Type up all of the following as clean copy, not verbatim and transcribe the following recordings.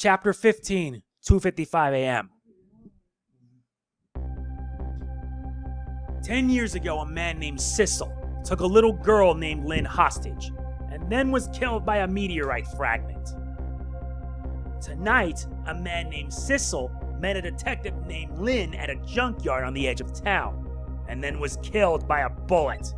Chapter 15, 2:55 a.m. 10 years ago, a man named Sissel took a little girl named Lynn hostage, and then was killed by a meteorite fragment. Tonight, a man named Sissel met a detective named Lynn at a junkyard on the edge of town, and then was killed by a bullet.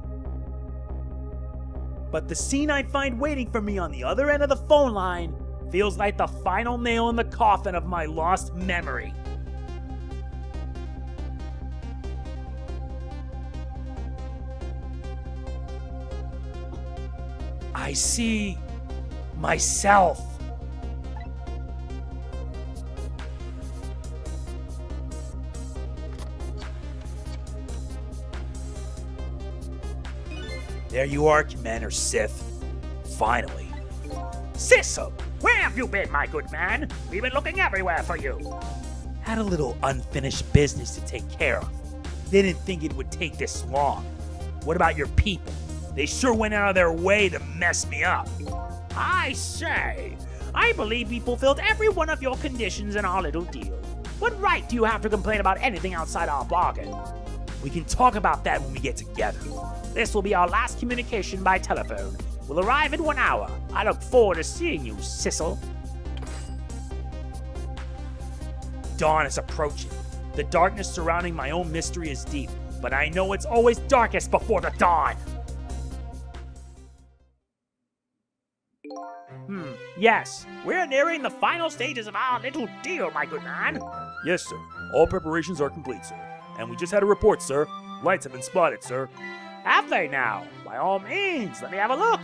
But the scene I find waiting for me on the other end of the phone line feels like the final nail in the coffin of my lost memory. I see myself. There you are, Commander Sith. Finally. Sissel, where have you been, my good man? We've been looking everywhere for you. Had a little unfinished business to take care of. Didn't think it would take this long. What about your people? They sure went out of their way to mess me up. I say, I believe we fulfilled every one of your conditions in our little deal. What right do you have to complain about anything outside our bargain? We can talk about that when we get together. This will be our last communication by telephone. We'll arrive in 1 hour. I look forward to seeing you, Sissel. Dawn is approaching. The darkness surrounding my own mystery is deep, but I know it's always darkest before the dawn. Yes, we're nearing the final stages of our little deal, my good man. Yes, sir. All preparations are complete, sir. And we just had a report, sir. Lights have been spotted, sir. Have they now? By all means, let me have a look.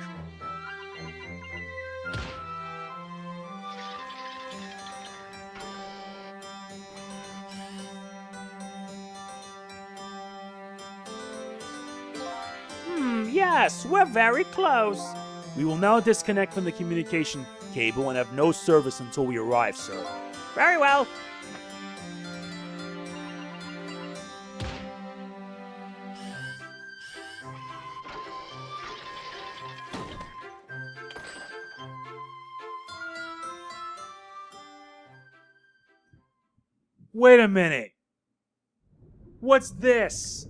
Yes, we're very close. We will now disconnect from the communication cable and have no service until we arrive, sir. Very well. Wait a minute. What's this?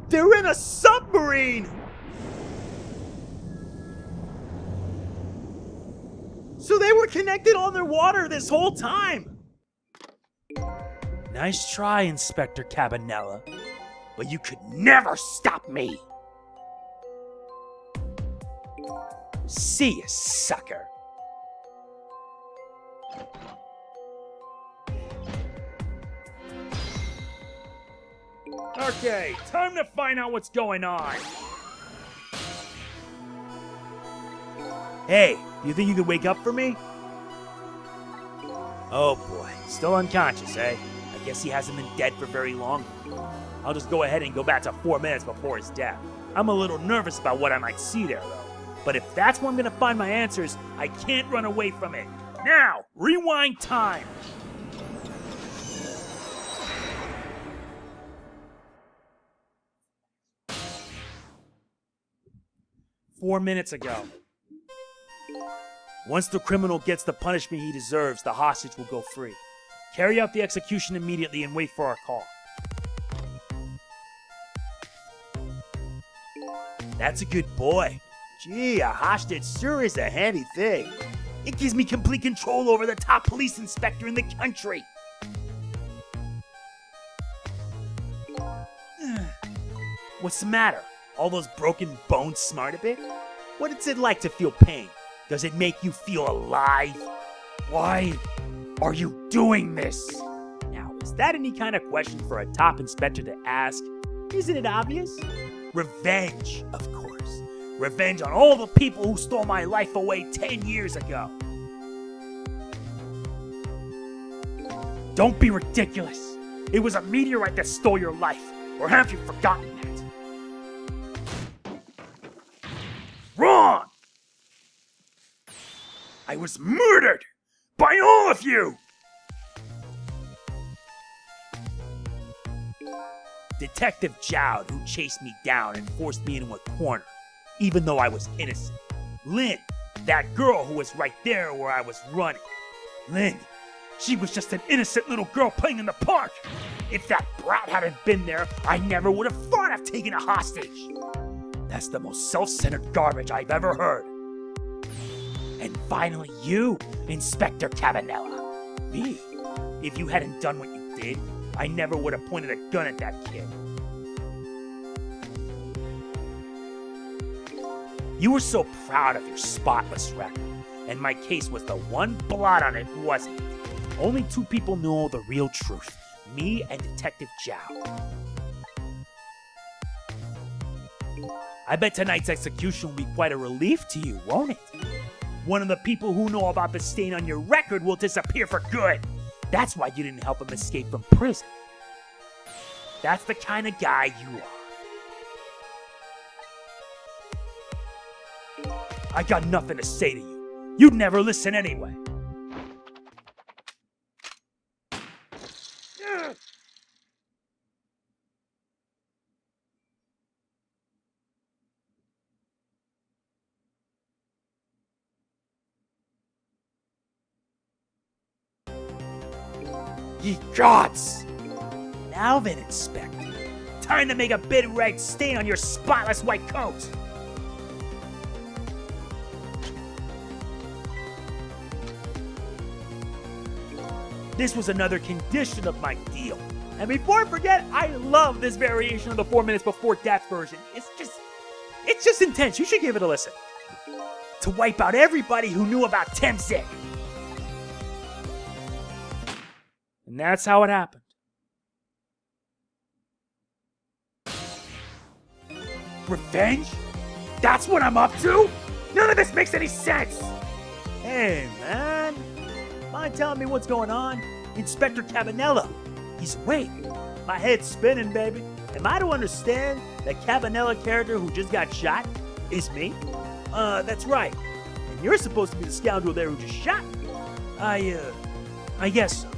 They're in a submarine! So they were connected underwater this whole time! Nice try, Inspector Cabanela. But you could never stop me! See ya, sucker! Okay, time to find out what's going on. Hey, do you think you could wake up for me? Oh boy, still unconscious, eh? I guess he hasn't been dead for very long. I'll just go ahead and go back to 4 minutes before his death. I'm a little nervous about what I might see there, though. But if that's where I'm gonna find my answers, I can't run away from it. Now, rewind time! "4 minutes ago. Once the criminal gets the punishment he deserves, the hostage will go free. Carry out the execution immediately and wait for our call." That's a good boy. Gee, a hostage sure is a handy thing. It gives me complete control over the top police inspector in the country. What's the matter? All those broken bones smart a bit? What is it like to feel pain? Does it make you feel alive? Why are you doing this? Now, is that any kind of question for a top inspector to ask? Isn't it obvious? Revenge, of course. Revenge on all the people who stole my life away 10 years ago. Don't be ridiculous. It was a meteorite that stole your life. Or have you forgotten that? Wrong! I was murdered by all of you! Detective Jowd, who chased me down and forced me into a corner, even though I was innocent. Lynn, That girl who was right there where I was running. Lynn, she was just an innocent little girl playing in the park. If that brat hadn't been there, I never would have thought of taking a hostage. That's the most self-centered garbage I've ever heard. And finally you, Inspector Cabanela. Me? If you hadn't done what you did, I never would have pointed a gun at that kid. You were so proud of your spotless record, and my case was the one blot on it, wasn't it? Only two people know the real truth, me and Detective Zhao. I bet tonight's execution will be quite a relief to you, won't it? One of the people who know about the stain on your record will disappear for good. That's why you didn't help him escape from prison. That's the kind of guy you are. I got nothing to say to you. You'd never listen anyway. Ye gods! Now then, Inspector. Time to make a big red stain on your spotless white coat! This was another condition of my deal. And before I forget, I love this variation of the 4 minutes before death version. It's just intense. You should give it a listen. To wipe out everybody who knew about Temzik. And that's how it happened. Revenge? That's what I'm up to? None of this makes any sense! Hey, man. Mind telling me what's going on? Inspector Cabanela. He's awake. My head's spinning, baby. Am I to understand that Cabanela character who just got shot is me? That's right. And you're supposed to be the scoundrel there who just shot me. I guess so.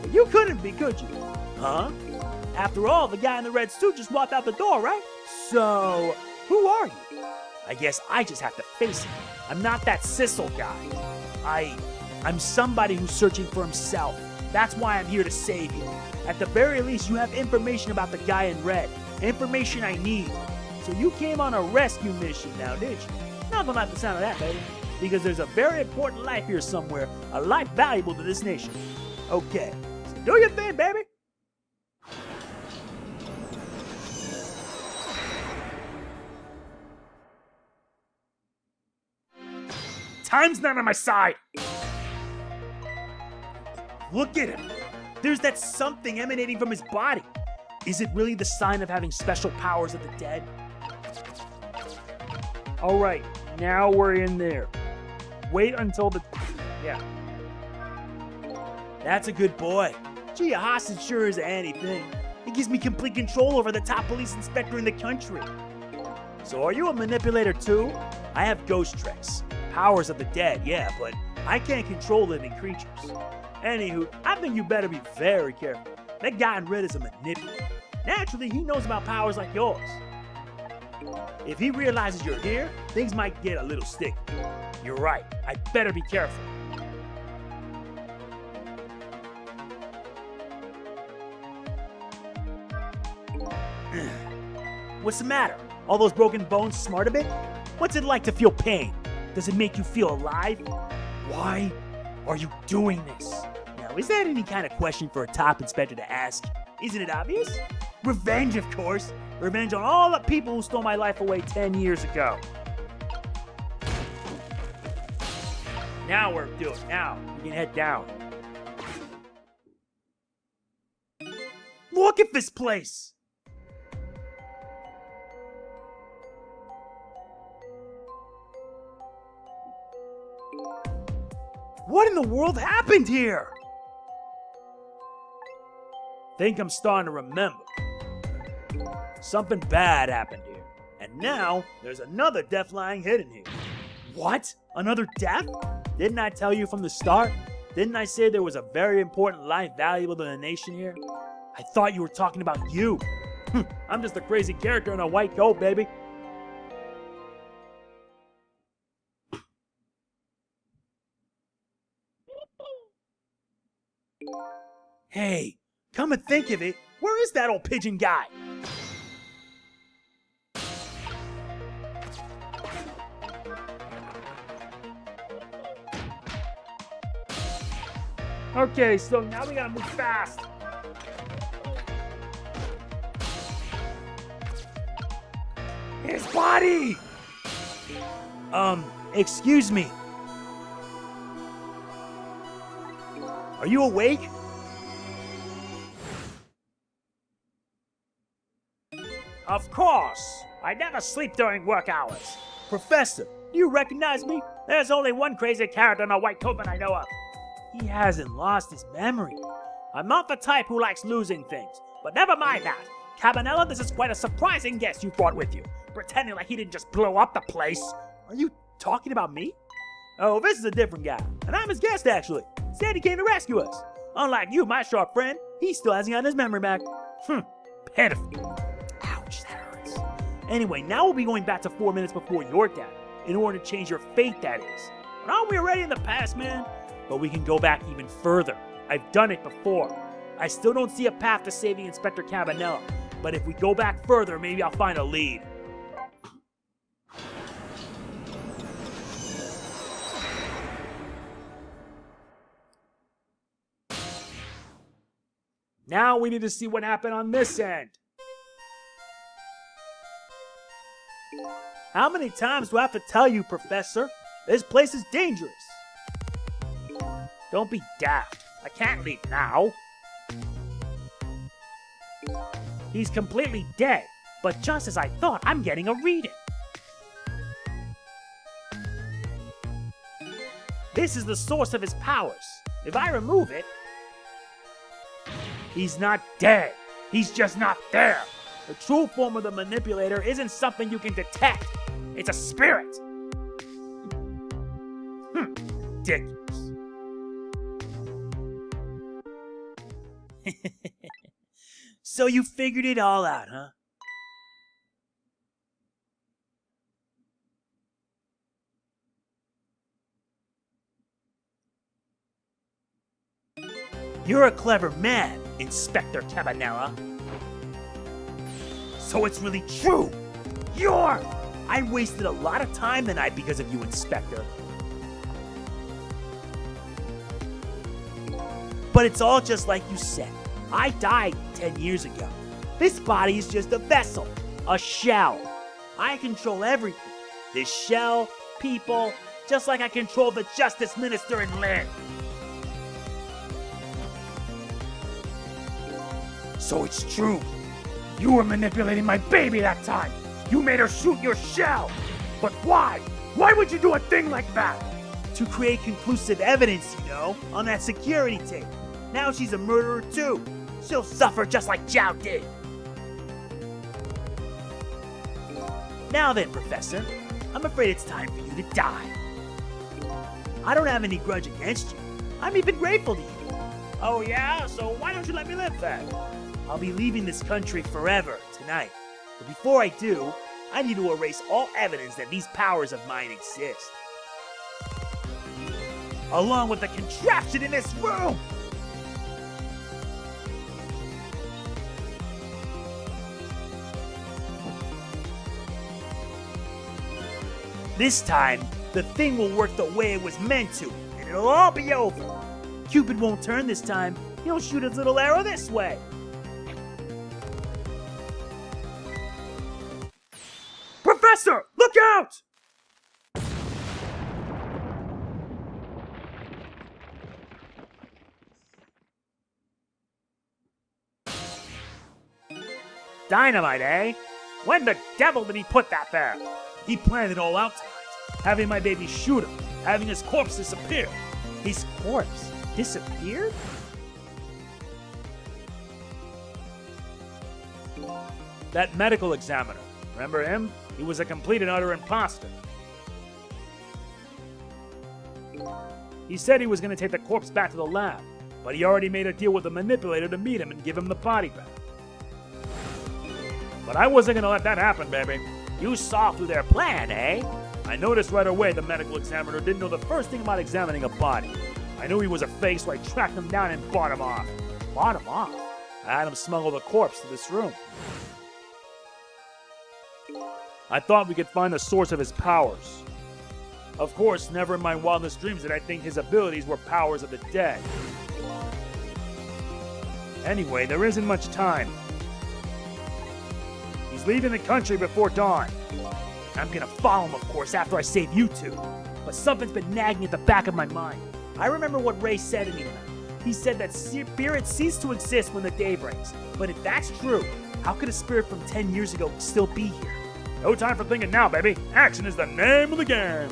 But you couldn't be, could you? Huh? After all, the guy in the red suit just walked out the door, right? So, who are you? I guess I just have to face it. I'm not that Sissel guy. I'm somebody who's searching for himself. That's why I'm here to save you. At the very least, you have information about the guy in red. Information I need. So you came on a rescue mission now, did you? Nothing like the sound of that, baby. Because there's a very important life here somewhere. A life valuable to this nation. Okay, so do your thing, baby. Time's not on my side. Look at him. There's that something emanating from his body. Is it really the sign of having special powers of the dead? All right, now we're in there. Wait until the... Yeah. That's a good boy. Gee, a hostage sure is a handy thing. It gives me complete control over the top police inspector in the country. So are you a manipulator too? I have ghost tricks. Powers of the dead, yeah, but I can't control living creatures. Anywho, I think you better be very careful. That guy in red is a manipulator. Naturally, he knows about powers like yours. If he realizes you're here, things might get a little sticky. You're right, I better be careful. What's the matter? All those broken bones smart a bit? What's it like to feel pain? Does it make you feel alive? Why are you doing this? Now, is that any kind of question for a top inspector to ask? Isn't it obvious? Revenge, of course. Revenge on all the people who stole my life away 10 years ago. Now we're doing it. Now, we can head down. Look at this place! What in the world happened here? Think I'm starting to remember. Something bad happened here. And now, there's another death lying hidden here. What? Another death? Didn't I tell you from the start? Didn't I say there was a very important life valuable to the nation here? I thought you were talking about you. I'm just a crazy character in a white coat, baby. Hey, come and think of it, where is that old pigeon guy? Okay, so now we gotta move fast. His body! Excuse me. Are you awake? Of course. I never sleep during work hours. Professor, do you recognize me? There's only one crazy character in a white coat I know of. He hasn't lost his memory. I'm not the type who likes losing things, but never mind that. Cabanela, this is quite a surprising guest you brought with you, pretending like he didn't just blow up the place. Are you talking about me? Oh, this is a different guy, and I'm his guest actually. Said he came to rescue us. Unlike you, my sharp friend, he still hasn't gotten his memory back. Pitiful. Ouch, that hurts. Anyway, now we'll be going back to 4 minutes before your death, in order to change your fate, that is. But aren't we already in the past, man? But we can go back even further. I've done it before. I still don't see a path to saving Inspector Cabanela, but if we go back further, maybe I'll find a lead. Now we need to see what happened on this end. How many times do I have to tell you, Professor? This place is dangerous. Don't be daft. I can't leave now. He's completely dead, but just as I thought, I'm getting a reading. This is the source of his powers. If I remove it, he's not dead. He's just not there. The true form of the manipulator isn't something you can detect. It's a spirit. Ridiculous. So you figured it all out, huh? You're a clever man, Inspector Cabanela. So it's really true. I wasted a lot of time tonight because of you, Inspector. But it's all just like you said. I died 10 years ago. This body is just a vessel, a shell. I control everything. This shell, people, just like I control the Justice Minister in Lynn. So it's true. You were manipulating my baby that time. You made her shoot your shell. But why? Why would you do a thing like that? To create conclusive evidence, you know, on that security tape. Now she's a murderer too. She'll suffer just like Zhao did. Now then, Professor, I'm afraid it's time for you to die. I don't have any grudge against you. I'm even grateful to you. Oh yeah? So why don't you let me live then? I'll be leaving this country forever tonight. But before I do, I need to erase all evidence that these powers of mine exist. Along with the contraption in this room! This time, the thing will work the way it was meant to, and it'll all be over. Cupid won't turn this time. He'll shoot his little arrow this way. Professor, look out! Dynamite, eh? When the devil did he put that there? He planned it all out tonight. Having my baby shoot him, having his corpse disappear. His corpse disappeared? That medical examiner, remember him? He was a complete and utter imposter. He said he was going to take the corpse back to the lab, but he already made a deal with the manipulator to meet him and give him the body back. But I wasn't going to let that happen, baby. You saw through their plan, eh? I noticed right away the medical examiner didn't know the first thing about examining a body. I knew he was a fake, so I tracked him down and bought him off. fought him off. I had him smuggle the corpse to this room. I thought we could find the source of his powers. Of course, never in my wildest dreams did I think his abilities were powers of the dead. Anyway, there isn't much time. He's leaving the country before dawn. I'm gonna follow him, of course, after I save you two. But something's been nagging at the back of my mind. I remember what Ray said in the night. He said that spirits cease to exist when the day breaks. But if that's true, how could a spirit from 10 years ago still be here? No time for thinking now, baby. Action is the name of the game.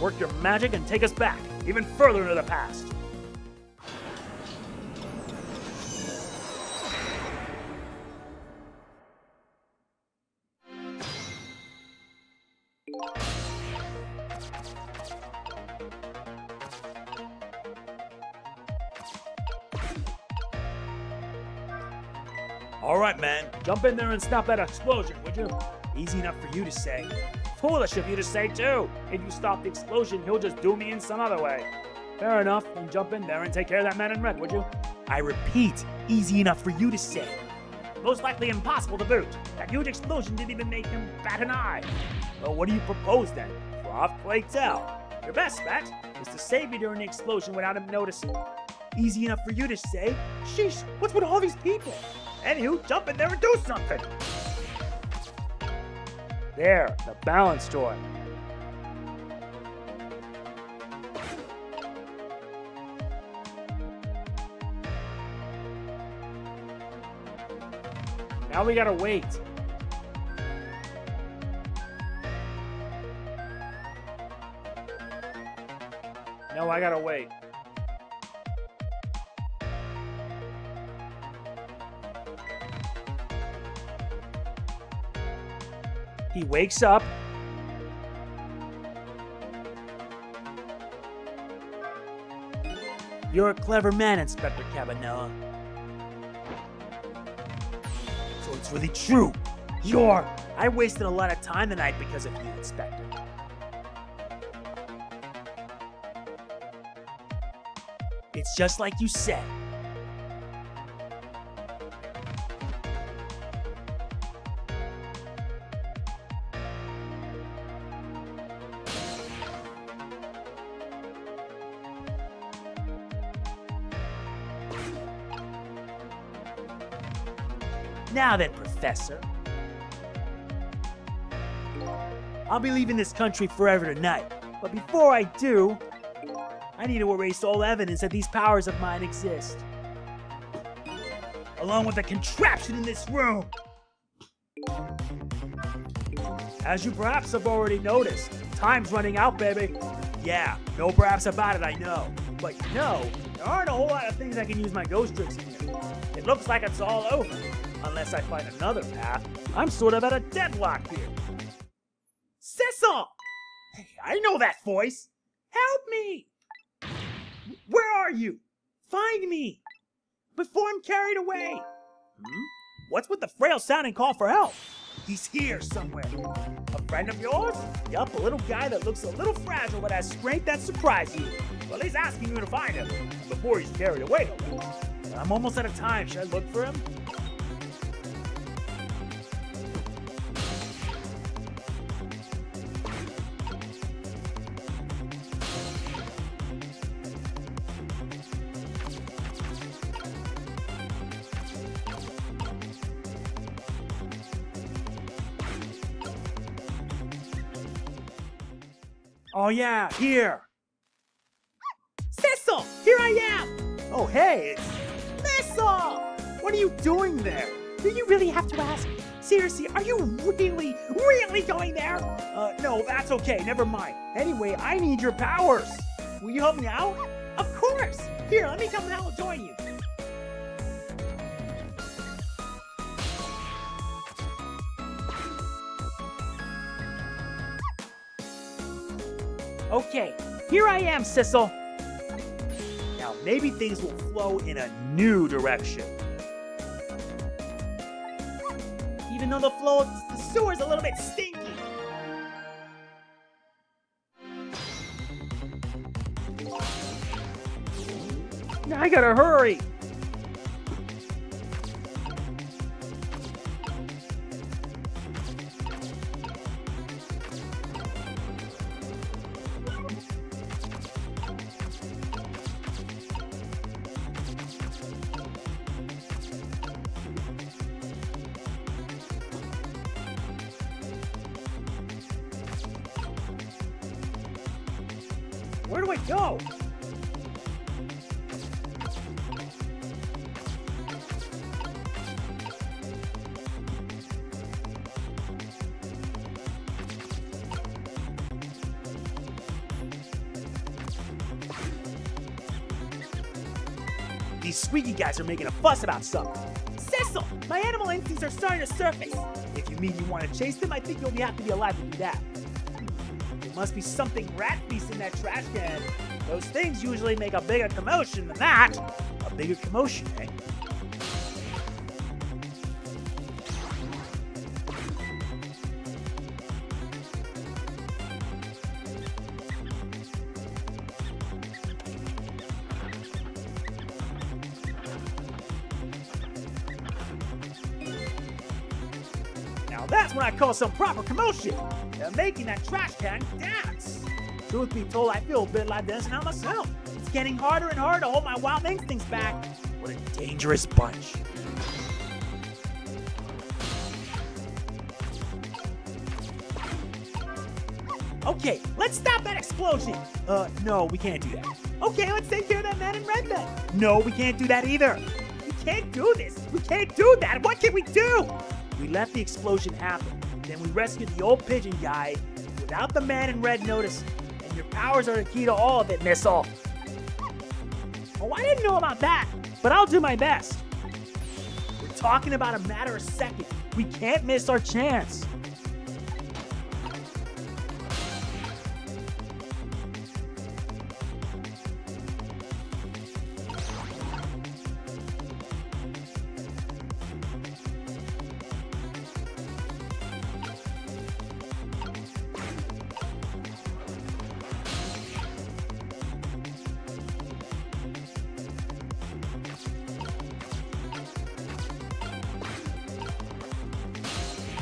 Work your magic and take us back, even further into the past. All right, man. Jump in there and stop that explosion, would you? Easy enough for you to say. Foolish of you to say, too. If you stop the explosion, he'll just do me in some other way. Fair enough, then jump in there and take care of that man in red, would you? I repeat, easy enough for you to say. Most likely impossible to boot. That huge explosion didn't even make him bat an eye. Well, what do you propose then? Rough, play tell. Your best bet is to save me during the explosion without him noticing. Easy enough for you to say. Sheesh, what's with all these people? Anywho, jump in there and do something. There, the balance toy. Now we gotta wait. No, I gotta wait. He wakes up. You're a clever man, Inspector Cabanela. So it's really true. I wasted a lot of time tonight because of you, Inspector. It's just like you said. Now then, Professor. I'll be leaving this country forever tonight. But before I do, I need to erase all evidence that these powers of mine exist. Along with the contraption in this room. As you perhaps have already noticed, time's running out, baby. Yeah, no perhaps about it, I know. But you know, there aren't a whole lot of things I can use my ghost tricks in here. It looks like it's all over. Unless I find another path. I'm sort of at a deadlock here. Sissel! Hey, I know that voice. Help me! Where are you? Find me! Before I'm carried away! What's with the frail sounding call for help? He's here somewhere. A friend of yours? Yup, a little guy that looks a little fragile but has strength that surprises you. Well, he's asking you to find him before he's carried away. I'm almost out of time. Should I look for him? Oh yeah, here! Sissel! Here I am! Oh hey, it's Sissel! What are you doing there? Do you really have to ask? Seriously, are you really going there? No, that's okay, never mind. Anyway, I need your powers! Will you help me out? Of course! Here, let me come out and join you. Okay, here I am, Sissel. Now maybe things will flow in a new direction. Even though the flow of the sewer's a little bit stinky. I gotta hurry. Where do I go? These squeaky guys are making a fuss about something. Sissel! My animal instincts are starting to surface. If you mean you want to chase them, I think you'll have to be alive to do that. There must be something rat-beast in that trash can. Those things usually make a bigger commotion than that. A bigger commotion, eh? Now that's what I call some proper commotion. They're making that trash can dance. Truth be told, I feel a bit like dancing out myself. It's getting harder and harder to hold my wild instincts back. What a dangerous bunch. Okay, let's stop that explosion. No, we can't do that. Okay, let's take care of that man in red then. No, we can't do that either. We can't do this. We can't do that. What can we do? We let the explosion happen. Then we rescued the old pigeon guy without the man in red noticing. And your powers are the key to all of it, Missile. Oh, I didn't know about that, but I'll do my best. We're talking about a matter of seconds. We can't miss our chance.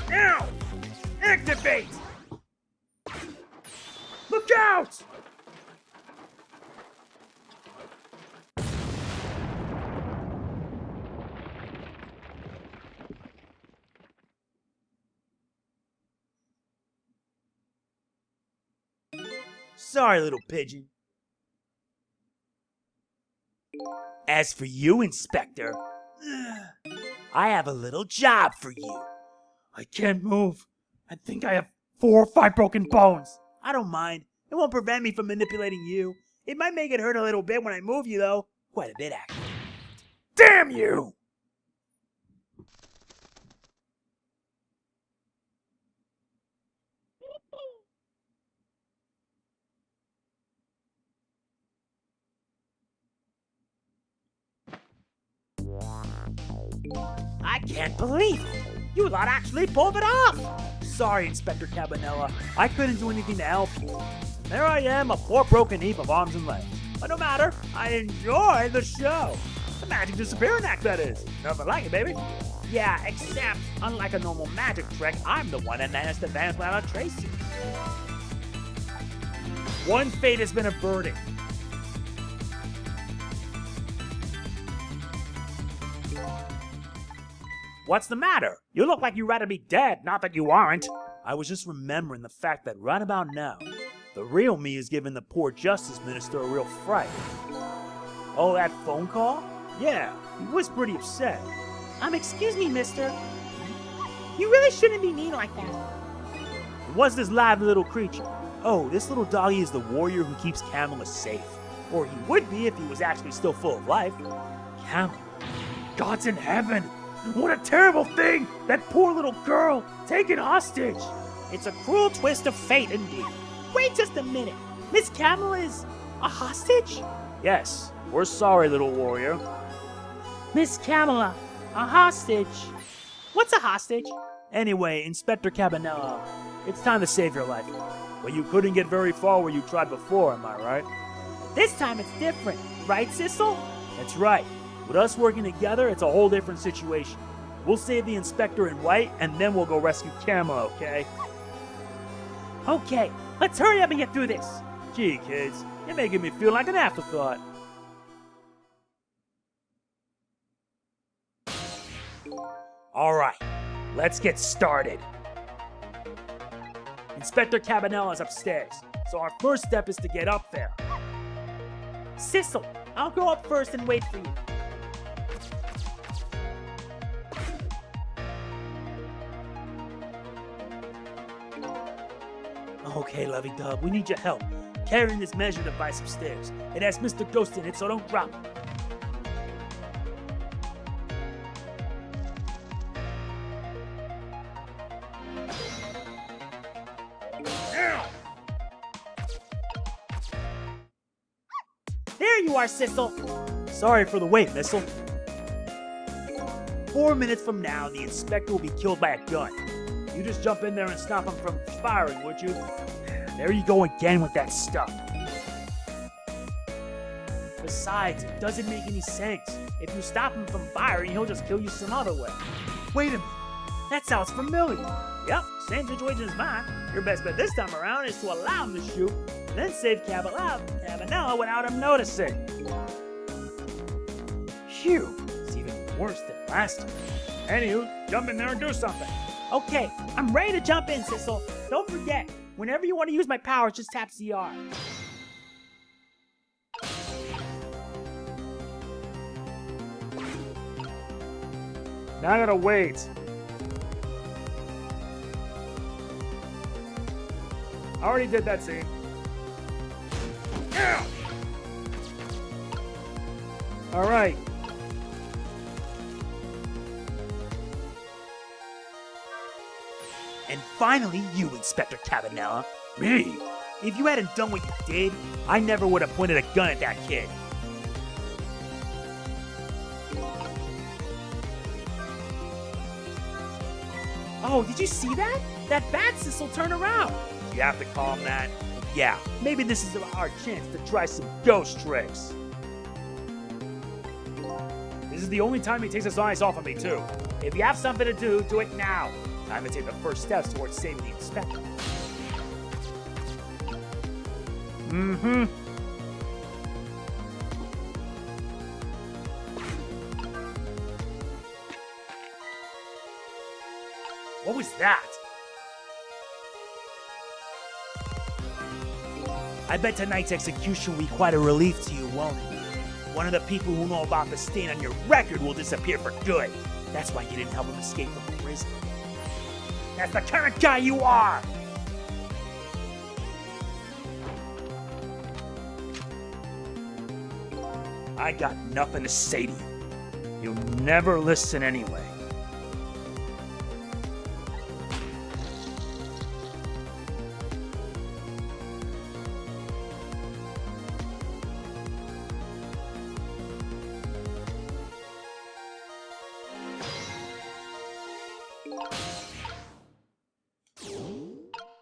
Now, activate! Look out! Sorry, little pigeon. As for you, Inspector, I have a little job for you. I can't move. I think I have 4 or 5 broken bones. I don't mind. It won't prevent me from manipulating you. It might make it hurt a little bit when I move you, though. Quite a bit, actually. Damn you! I can't believe it. You lot actually pulled it off. Sorry, Inspector Cabanela. I couldn't do anything to help you. There I am, a poor broken heap of arms and legs. But no matter, I enjoy the show. The magic disappearing act, that is. Nothing like it, baby. Yeah, except, unlike a normal magic trick, I'm the one that has to vanish without a trace. One fate has been averted. What's the matter? You look like you'd rather be dead, not that you aren't. I was just remembering the fact that right about now, the real me is giving the poor justice minister a real fright. Oh, that phone call? Yeah, he was pretty upset. Excuse me, mister. You really shouldn't be mean like that. What's this live little creature? Oh, this little doggy is the warrior who keeps Kamilla safe. Or he would be if he was actually still full of life. Kamilla. God's in heaven. What a terrible thing! That poor little girl, taken hostage! It's a cruel twist of fate, indeed. Wait just a minute. Miss Kamilla is a hostage? Yes, we're sorry, little warrior. Miss Kamilla, a hostage? What's a hostage? Anyway, Inspector Cabanela, it's time to save your life. But you couldn't get very far where you tried before, am I right? This time it's different, right, Sissel? That's right. With us working together, it's a whole different situation. We'll save the Inspector in white, and then we'll go rescue Kamilla, okay? Okay, let's hurry up and get through this. Gee, kids, you're making me feel like an afterthought. Alright, let's get started. Inspector Cabanela is upstairs, so our first step is to get up there. Sissel, I'll go up first and wait for you. Okay, Lovey-Dub, we need your help. Carrying this measure device upstairs. It has Mr. Ghost in it, so don't drop it. There you are, Sissel. Sorry for the wait, Missile. 4 minutes from now, the inspector will be killed by a gun. You just jump in there and stop him from firing, would you? There you go again with that stuff. Besides, it doesn't make any sense. If you stop him from firing, he'll just kill you some other way. Wait a minute. That sounds familiar. Yep, same situation as mine. Your best bet this time around is to allow him to shoot, then save Cabanela without him noticing. Phew. It's even worse than last time. Anywho, jump in there and do something. Okay, I'm ready to jump in, Sissel. Don't forget, whenever you want to use my powers, just tap CR. Now I gotta wait. I already did that scene. Alright. And finally, you, Inspector Cabanela. Me? If you hadn't done what you did, I never would have pointed a gun at that kid. Oh, did you see that? That bat Sissel turned around. You have to call him that? Yeah, maybe this is our chance to try some ghost tricks. This is the only time he takes his eyes off of me, too. If you have something to do, do it now. Time to take the first steps towards saving the inspector. Mm-hmm. What was that? I bet tonight's execution will be quite a relief to you, won't it? One of the people who know about the stain on your record will disappear for good. That's why you didn't help him escape from prison. That's the kind of guy you are! I got nothing to say to you. You never listen anyway.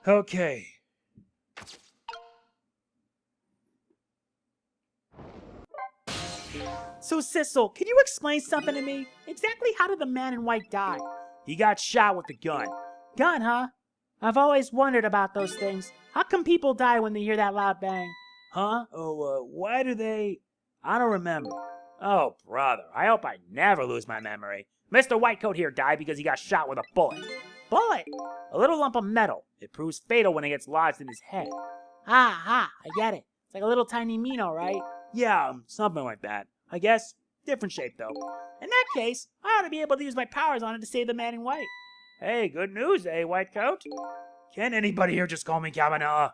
Okay. So, Sissel, can you explain something to me? Exactly how did the man in white die? He got shot with a gun. Gun, huh? I've always wondered about those things. How come people die when they hear that loud bang? Huh? Oh, why do they... I don't remember. Oh, brother, I hope I never lose my memory. Mr. Whitecoat here died because he got shot with a bullet. Bullet? A little lump of metal. It proves fatal when it gets lodged in his head. Ah, I get it. It's like a little tiny Mino, right? Yeah, something like that. I guess. Different shape, though. In that case, I ought to be able to use my powers on it to save the man in white. Hey, good news, eh, Whitecoat? Can anybody here just call me Cabanela?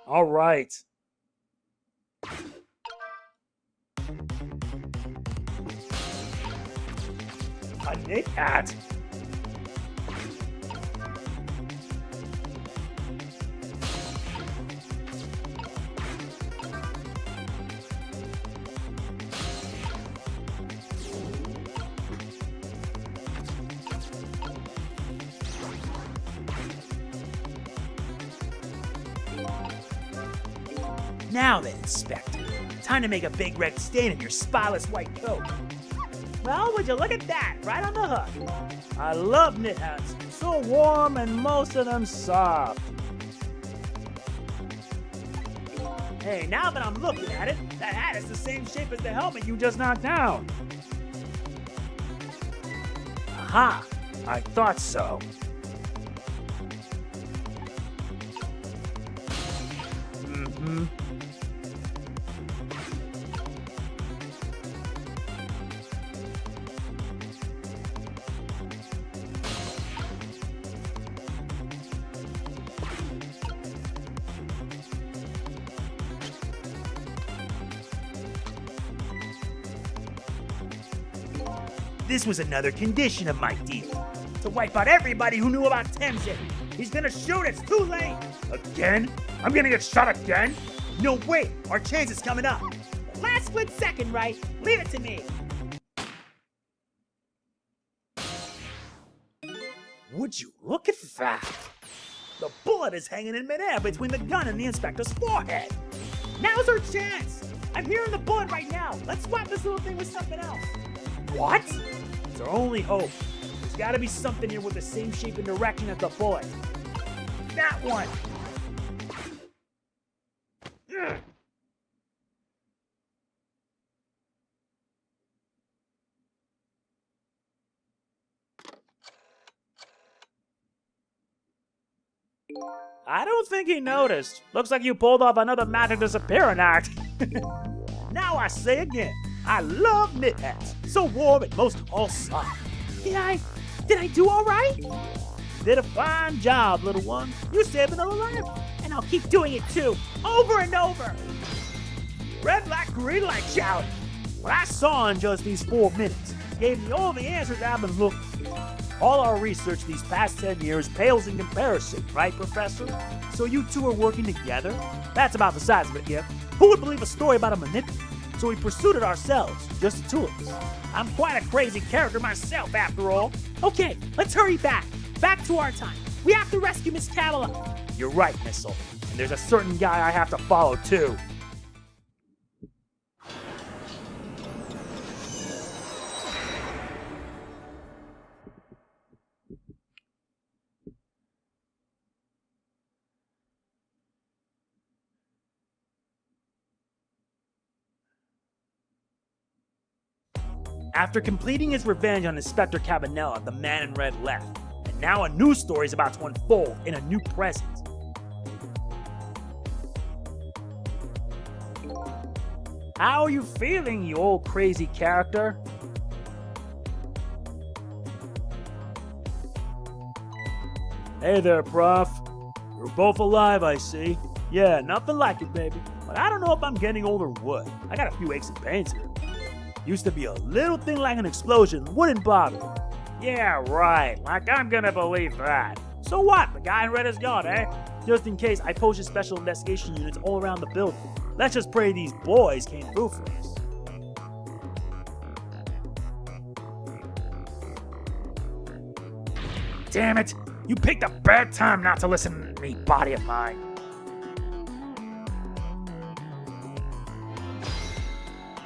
All right. A knit hat. Now then, Inspector. Time to make a big red stain in your spotless white coat. Well, would you look at that? Right on the hook. I love knit hats. So warm and most of them soft. Hey, now that I'm looking at it, that hat is the same shape as the helmet you just knocked down. Aha! I thought so. Mm-hmm. This was another condition of my deal. To wipe out everybody who knew about Temzin. He's gonna shoot, it's too late. Again? I'm gonna get shot again? No, wait, our chance is coming up. Last split second, right? Leave it to me. Would you look at that? The bullet is hanging in midair between the gun and the inspector's forehead. Now's our chance. I'm hearing the bullet right now. Let's swap this little thing with something else. What? It's our only hope. There's gotta be something here with the same shape and direction as the bullet. That one! I don't think he noticed. Looks like you pulled off another magic disappearing act. Now I say again, I love knit hats. So warm and most all soft. Did I do all right? Did a fine job, little one. You saved another life. And I'll keep doing it too, over and over. Red light, green light challenge. What I saw in just these 4 minutes gave me all the answers I've been looking for. All our research these past 10 years pales in comparison, right, Professor? So you two are working together? That's about the size of it, yeah. Who would believe a story about a manipulator? So we pursued it ourselves, just the two of us. I'm quite a crazy character myself, after all. Okay, let's hurry back. Back to our time. We have to rescue Miss Kamilla. You're right, Missile. And there's a certain guy I have to follow, too. After completing his revenge on Inspector Cabanela, the man in red left. And now a new story is about to unfold in a new present. How are you feeling, you old crazy character? Hey there, Prof. You're both alive, I see. Yeah, nothing like it, baby. But I don't know if I'm getting old or what. I got a few aches and pains here. Used to be a little thing like an explosion, wouldn't bother me. Yeah, right, like I'm gonna believe that. So what, the guy in red is gone, eh? Just in case, I posted special investigation units all around the building. Let's just pray these boys came through for us. Damn it, you picked a bad time not to listen to me, body of mine.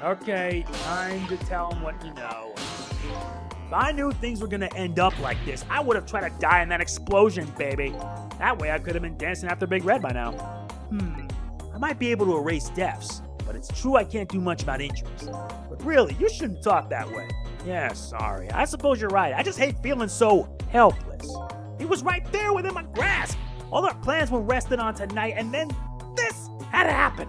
Okay, time to tell him what you know. If I knew things were gonna end up like this, I would have tried to die in that explosion, baby. That way I could have been dancing after Big Red by now. I might be able to erase deaths, but it's true I can't do much about injuries. But really, you shouldn't talk that way. Yeah, sorry. I suppose you're right. I just hate feeling so helpless. He was right there within my grasp. All our plans were rested on tonight, and then this had to happen.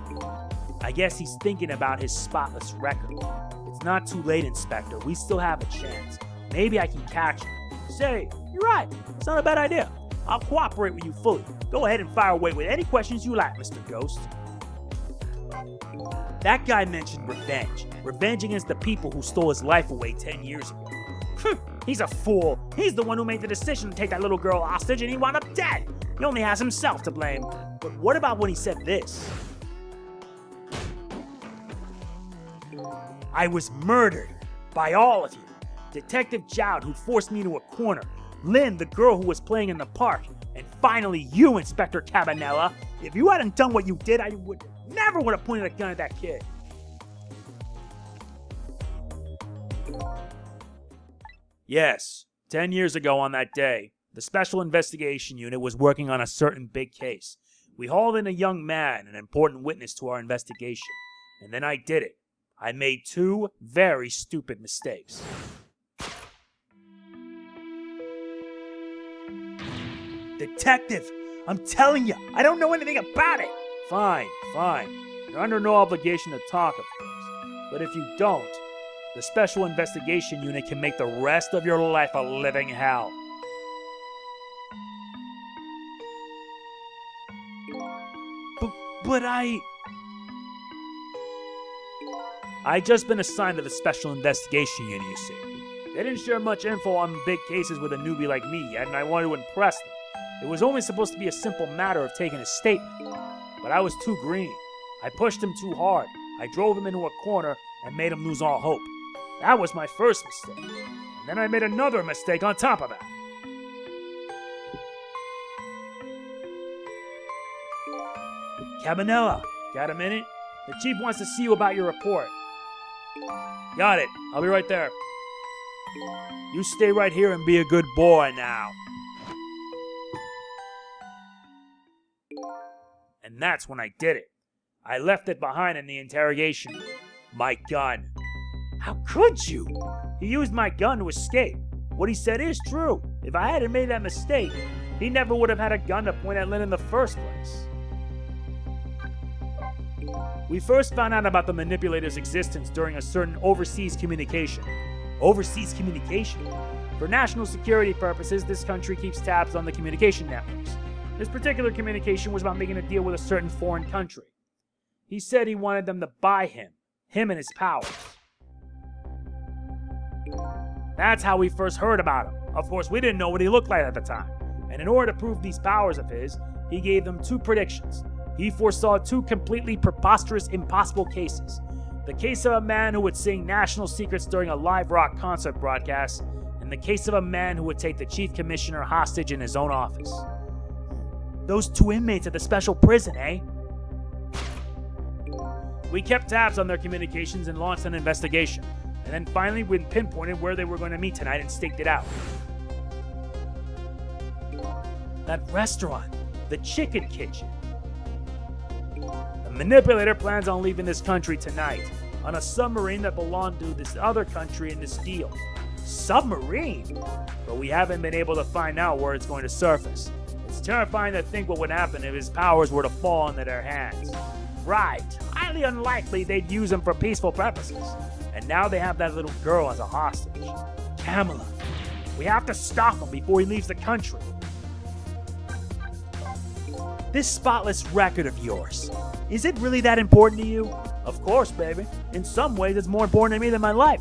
I guess he's thinking about his spotless record. It's not too late, Inspector. We still have a chance. Maybe I can catch him. Say, you're right. It's not a bad idea. I'll cooperate with you fully. Go ahead and fire away with any questions you like, Mr. Ghost. That guy mentioned revenge. Revenge against the people who stole his life away 10 years ago. He's a fool. He's the one who made the decision to take that little girl hostage and he wound up dead. He only has himself to blame. But what about when he said this? I was murdered by all of you. Detective Jowd, who forced me into a corner. Lynn, the girl who was playing in the park. And finally you, Inspector Cabanela. If you hadn't done what you did, I never would have pointed a gun at that kid. Yes, 10 years ago on that day, the Special Investigation Unit was working on a certain big case. We hauled in a young man, an important witness to our investigation. And then I did it. I made 2 very stupid mistakes. Detective, I'm telling you, I don't know anything about it. Fine. You're under no obligation to talk, of course. But if you don't, the Special Investigation Unit can make the rest of your life a living hell. But I just been assigned to the Special Investigation Unit, you see. They didn't share much info on big cases with a newbie like me yet, and I wanted to impress them. It was only supposed to be a simple matter of taking a statement. But I was too green. I pushed him too hard. I drove him into a corner and made him lose all hope. That was my first mistake. And then I made another mistake on top of that. Cabanela, Got a minute? The chief wants to see you about your report. Got it. I'll be right there. You stay right here and be a good boy now. And that's when I did it. I left it behind in the interrogation room. My gun. how could you? He used my gun to escape. What he said is true. If I hadn't made that mistake, he never would have had a gun to point at Lynn in the first place. We first found out about the manipulator's existence during a certain overseas communication. Overseas communication? For national security purposes, this country keeps tabs on the communication networks. This particular communication was about making a deal with a certain foreign country. He said he wanted them to buy him and his powers. That's how we first heard about him. Of course, we didn't know what he looked like at the time. And in order to prove these powers of his, he gave them two predictions. He foresaw two completely preposterous, impossible cases. The case of a man who would sing national secrets during a live rock concert broadcast, and the case of a man who would take the chief commissioner hostage in his own office. Those two inmates at the special prison, eh? We kept tabs on their communications and launched an investigation. And then finally we pinpointed where they were going to meet tonight and staked it out. That restaurant, the Chicken Kitchen. The manipulator plans on leaving this country tonight on a submarine that belonged to this other country in this deal. Submarine? But we haven't been able to find out where it's going to surface. It's terrifying to think what would happen if his powers were to fall into their hands. Right. Highly unlikely they'd use him for peaceful purposes. And now they have that little girl as a hostage. Kamilla, we have to stop him before he leaves the country. This spotless record of yours, is it really that important to you? Of course, baby. In some ways, it's more important to me than my life.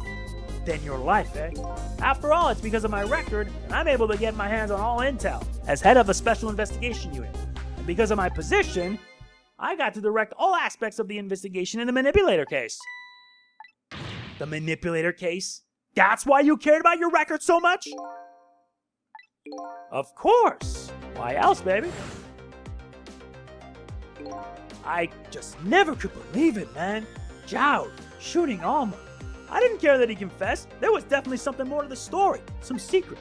Than your life, eh? After all, it's because of my record, and I'm able to get my hands on all intel as head of a special investigation unit. And because of my position, I got to direct all aspects of the investigation in the manipulator case. The manipulator case? That's why you cared about your record so much? Of course. Why else, baby? I just never could believe it, man. Jowd, shooting Alma. I didn't care that he confessed. There was definitely something more to the story. Some secret.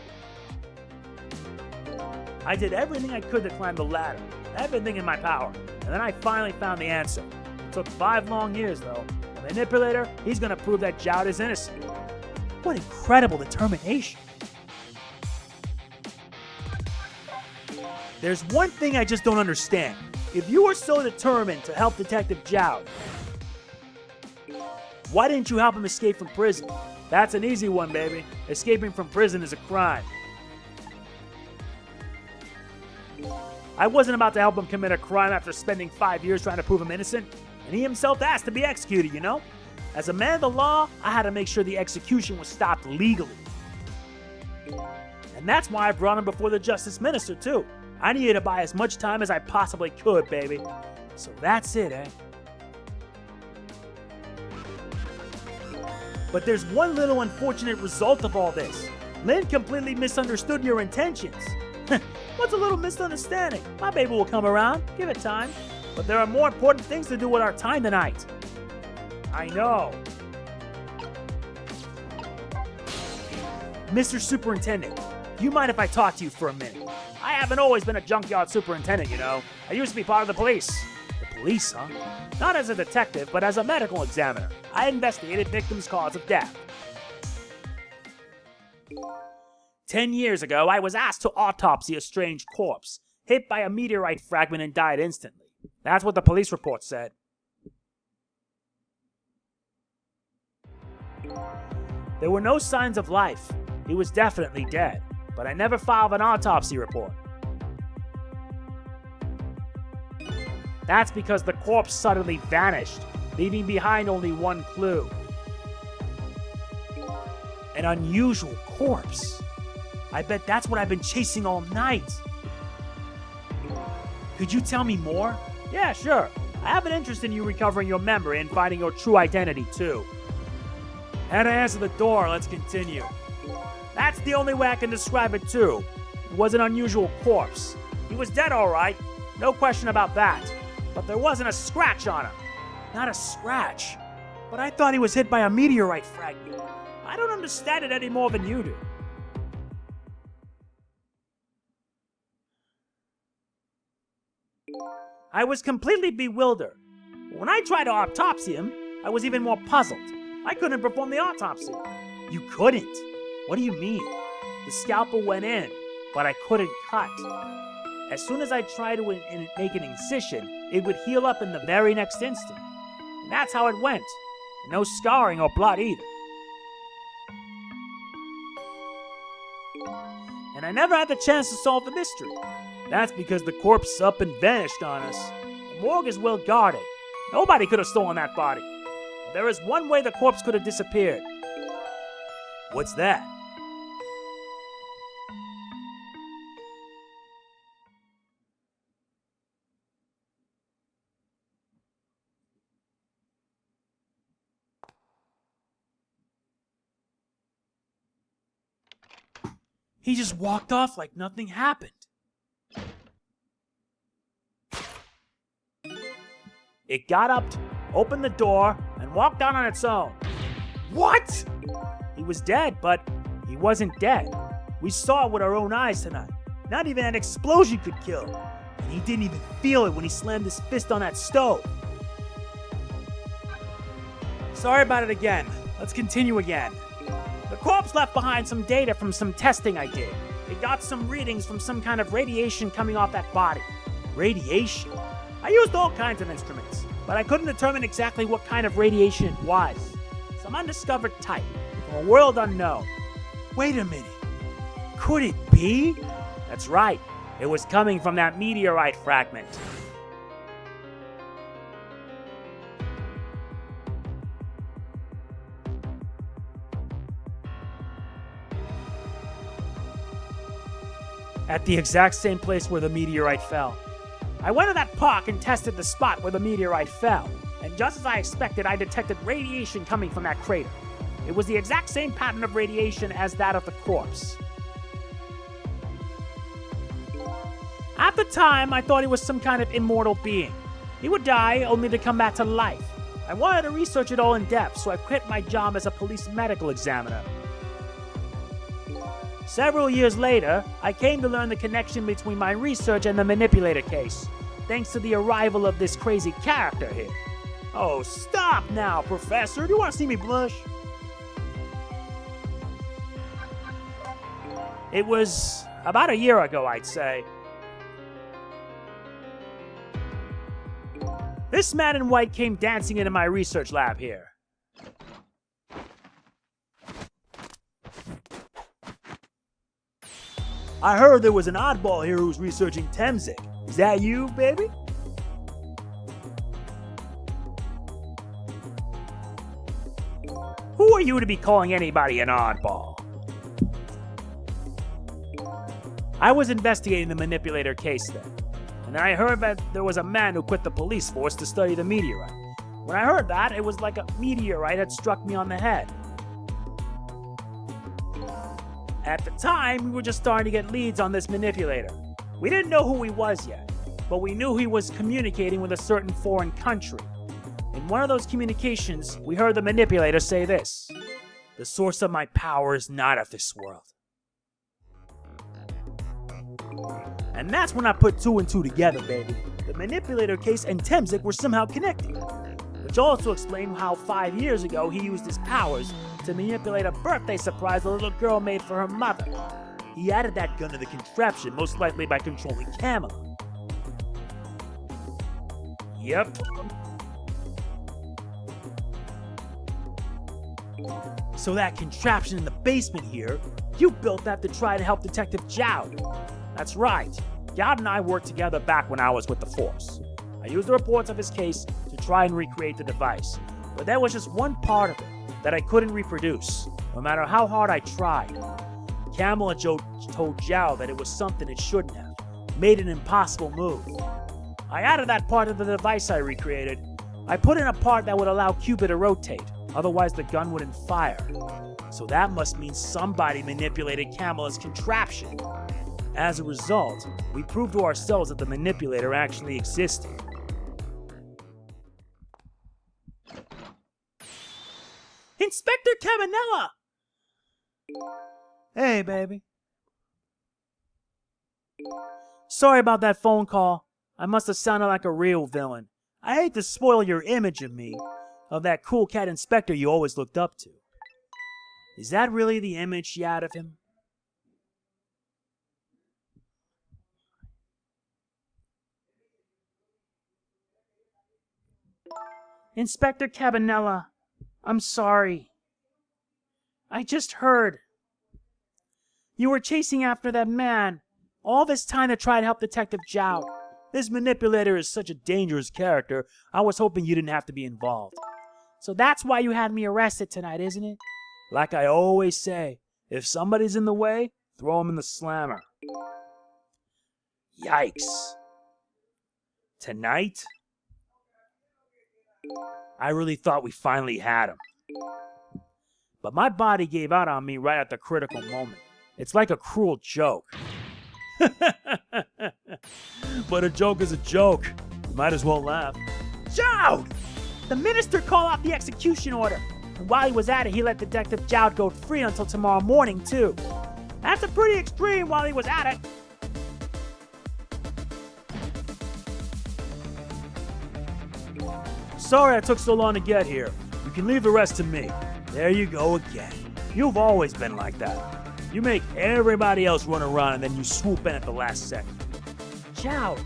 I did everything I could to climb the ladder. Everything in my power. And then I finally found the answer. It took 5 long years, though. The manipulator, he's gonna prove that Jowd is innocent. What incredible determination. There's one thing I just don't understand. If you were so determined to help Detective Jowd, why didn't you help him escape from prison? That's an easy one, baby. Escaping from prison is a crime. I wasn't about to help him commit a crime after spending 5 years trying to prove him innocent. And he himself asked to be executed, you know? As a man of the law, I had to make sure the execution was stopped legally. And that's why I brought him before the Justice Minister, too. I needed to buy as much time as I possibly could, baby. So that's it, eh? But there's one little unfortunate result of all this. Lynn completely misunderstood your intentions. What's a little misunderstanding? My baby will come around. Give it time. But there are more important things to do with our time tonight. I know. Mr. Superintendent, do you mind if I talk to you for a minute? I haven't always been a junkyard superintendent, you know. I used to be part of the police. The police, huh? Not as a detective, but as a medical examiner. I investigated victims' cause of death. 10 years ago, I was asked to autopsy a strange corpse. hit by a meteorite fragment and died instantly. That's what the police report said. There were no signs of life. He was definitely dead, but I never filed an autopsy report. That's because the corpse suddenly vanished, leaving behind only one clue. An unusual corpse. I bet that's what I've been chasing all night. Could you tell me more? Yeah, sure. I have an interest in you recovering your memory and finding your true identity, too. Had to answer the door, let's continue. That's the only way I can describe it, too. It was an unusual corpse. He was dead, all right. No question about that. But there wasn't a scratch on him. Not a scratch. But I thought he was hit by a meteorite fragment. I don't understand it any more than you do. I was completely bewildered. When I tried to autopsy him, I was even more puzzled. I couldn't perform the autopsy. You couldn't? What do you mean? The scalpel went in, but I couldn't cut. As soon as I tried to make an incision, it would heal up in the very next instant. And that's how it went. No scarring or blood either. And I never had the chance to solve the mystery. That's because the corpse up and vanished on us. The morgue is well guarded. Nobody could have stolen that body. There is one way the corpse could have disappeared. What's that? He just walked off like nothing happened. It got up, opened the door, and walked out on its own. What? He was dead, but he wasn't dead. We saw it with our own eyes tonight. Not even an explosion could kill him. And he didn't even feel it when he slammed his fist on that stove. Sorry about it again. Let's continue again. The corpse left behind some data from some testing I did. It got some readings from some kind of radiation coming off that body. Radiation? I used all kinds of instruments, but I couldn't determine exactly what kind of radiation it was. Some undiscovered type, from a world unknown. Wait a minute. Could it be? That's right. It was coming from that meteorite fragment. At the exact same place where the meteorite fell. I went to that park and tested the spot where the meteorite fell, and just as I expected, I detected radiation coming from that crater. It was the exact same pattern of radiation as that of the corpse. At the time, I thought he was some kind of immortal being. He would die only to come back to life. I wanted to research it all in depth, so I quit my job as a police medical examiner. Several years later, I came to learn the connection between my research and the manipulator case, thanks to the arrival of this crazy character here. Oh, stop now, Professor. Do you want to see me blush? It was about a year ago, I'd say. This man in white came dancing into my research lab here. I heard there was an oddball here who's researching Temzik. Is that you, baby? Who are you to be calling anybody an oddball? I was investigating the manipulator case then, and I heard that there was a man who quit the police force to study the meteorite. When I heard that, it was like a meteorite had struck me on the head. At the time, we were just starting to get leads on this manipulator. We didn't know who he was yet, but we knew he was communicating with a certain foreign country. In one of those communications, we heard the manipulator say this: "The source of my power is not of this world." And that's when I put two and two together, baby. The manipulator case and Temzik were somehow connected. Which also explained how 5 years ago he used his powers to manipulate a birthday surprise a little girl made for her mother. He added that gun to the contraption, most likely by controlling Kamilla. Yep. So that contraption in the basement here, you built that to try to help Detective Jowd. That's right. Jowd and I worked together back when I was with the Force. I used the reports of his case to try and recreate the device, but there was just one part of it that I couldn't reproduce, no matter how hard I tried. Kamilla told Jowd that it was something it shouldn't have, made an impossible move. I added that part of the device I recreated. I put in a part that would allow Cupid to rotate, otherwise the gun wouldn't fire. So that must mean somebody manipulated Kamilla's contraption. As a result, we proved to ourselves that the manipulator actually existed. Inspector Cabanela! Hey, baby. Sorry about that phone call. I must have sounded like a real villain. I hate to spoil your image of me, of that cool cat inspector you always looked up to. Is that really the image you had of him? Inspector Cabanela, I'm sorry. I just heard. You were chasing after that man all this time to try to help Detective Jowd. This manipulator is such a dangerous character, I was hoping you didn't have to be involved. So that's why you had me arrested tonight, isn't it? Like I always say, if somebody's in the way, throw him in the slammer. Yikes. Tonight? I really thought we finally had him. But my body gave out on me right at the critical moment. It's like a cruel joke. But a joke is a joke. You might as well laugh. Jowd! The minister called out the execution order. And while he was at it, he let Detective Jowd go free until tomorrow morning, too. That's a pretty extreme while he was at it. Sorry I took so long to get here. You can leave the rest to me. There you go again. You've always been like that. You make everybody else run around and then you swoop in at the last second. Jowd!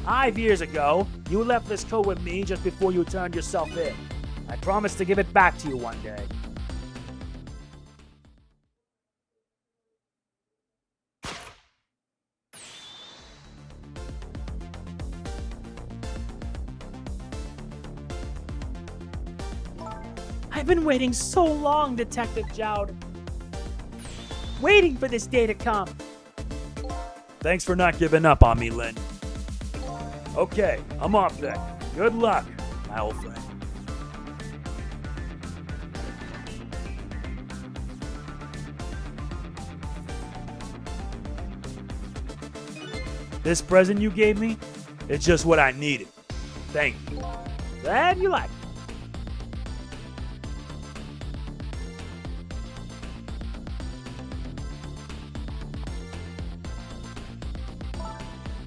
5 years ago, you left this code with me just before you turned yourself in. I promised to give it back to you one day. I've been waiting so long, Detective Jowd. Waiting for this day to come. Thanks for not giving up on me, Lynn. Okay, I'm off then. Good luck, my old friend. This present you gave me, it's just what I needed. Thank you. Glad you like it.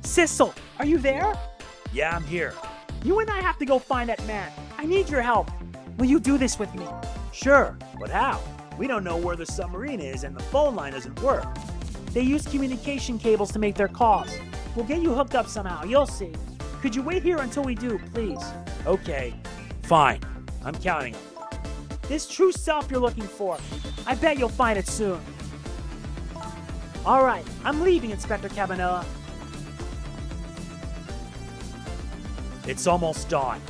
Sissel, are you there? Yeah, I'm here. You and I have to go find that man. I need your help. Will you do this with me? Sure, but how? We don't know where the submarine is and the phone line doesn't work. They use communication cables to make their calls. We'll get you hooked up somehow, you'll see. Could you wait here until we do, please? Okay, fine. I'm counting on you. This true self you're looking for. I bet you'll find it soon. All right, I'm leaving, Inspector Cabanela. It's almost dawn.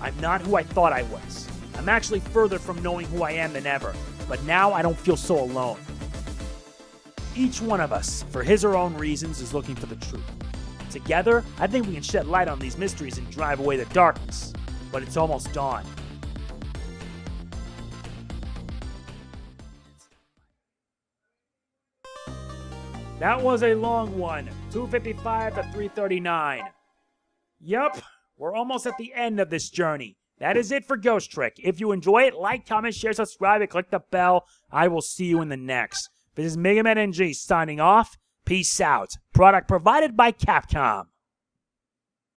I'm not who I thought I was. I'm actually further from knowing who I am than ever, but now I don't feel so alone. Each one of us, for his or own reasons, is looking for the truth. Together, I think we can shed light on these mysteries and drive away the darkness. But it's almost dawn. That was a long one. 2:55 to 3:39. Yup. We're almost at the end of this journey. That is it for Ghost Trick. If you enjoy it, like, comment, share, subscribe, and click the bell. I will see you in the next. This is MegamanNG signing off. Peace out. Product provided by Capcom.